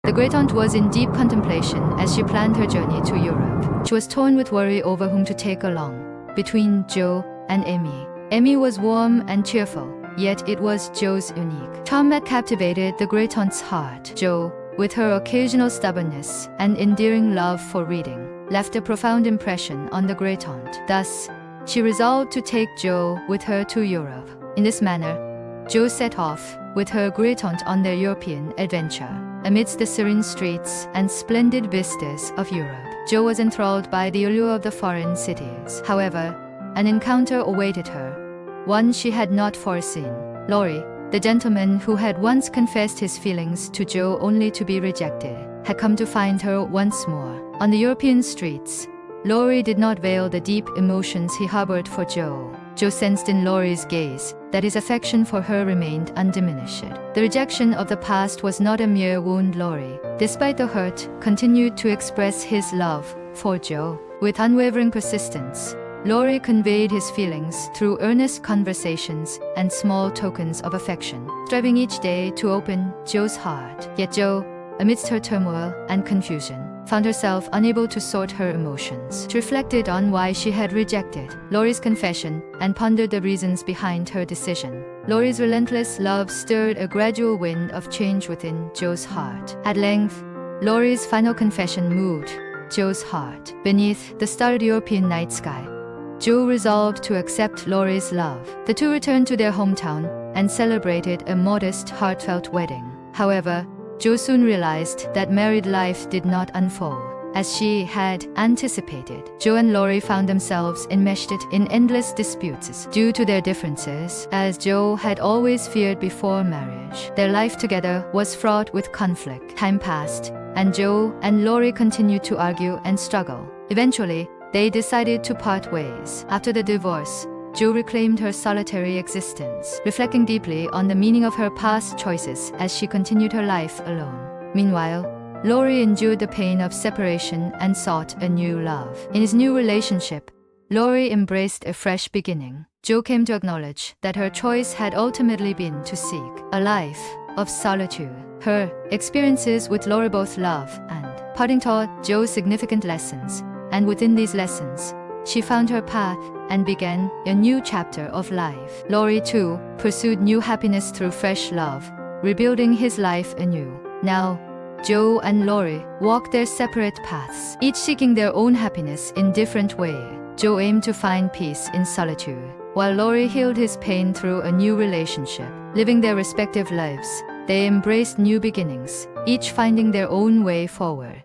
The great aunt was in deep contemplation as she planned her journey to Europe. She was torn with worry over whom to take along, between Joe and Emmy. Emmy was warm and cheerful, yet it was Joe's unique charm that captivated the great aunt's heart. Joe, with her occasional stubbornness and endearing love for reading, left a profound impression on the great aunt. Thus, she resolved to take Joe with her to Europe. In this manner, Joe set off with her great aunt on their European adventure. Amidst the serene streets and splendid vistas of Europe, Joe was enthralled by the allure of the foreign cities. However, an encounter awaited her, one she had not foreseen. Laurie, the gentleman who had once confessed his feelings to Joe only to be rejected, had come to find her once more. On the European streets, Laurie did not veil the deep emotions he harbored for Joe. Joe sensed in Laurie's gaze that his affection for her remained undiminished. The rejection of the past was not a mere wound. Laurie, despite the hurt, continued to express his love for Joe. With unwavering persistence, Laurie conveyed his feelings through earnest conversations and small tokens of affection, striving each day to open Joe's heart. Yet Joe, amidst her turmoil and confusion, found herself unable to sort her emotions. She reflected on why she had rejected Laurie's confession and pondered the reasons behind her decision. Laurie's relentless love stirred a gradual wind of change within Joe's heart. At length, Laurie's final confession moved Joe's heart. Beneath the starred European night sky, Joe resolved to accept Laurie's love. The two returned to their hometown and celebrated a modest, heartfelt wedding. However, Joe soon realized that married life did not unfold as she had anticipated. Joe and Laurie found themselves enmeshed in endless disputes due to their differences, as Joe had always feared before marriage. Their life together was fraught with conflict. Time passed, and Joe and Laurie continued to argue and struggle. Eventually, they decided to part ways. After the divorce, Joe reclaimed her solitary existence, reflecting deeply on the meaning of her past choices as she continued her life alone. Meanwhile, Laurie endured the pain of separation and sought a new love. In his new relationship, Laurie embraced a fresh beginning. Joe came to acknowledge that her choice had ultimately been to seek a life of solitude. Her experiences with Laurie, both love and parting, taught Joe significant lessons, and within these lessons, she found her path and began a new chapter of life. Laurie, too, pursued new happiness through fresh love, rebuilding his life anew. Now, Joe and Laurie walked their separate paths, each seeking their own happiness in different ways. Joe aimed to find peace in solitude, while Laurie healed his pain through a new relationship. Living their respective lives, they embraced new beginnings, each finding their own way forward.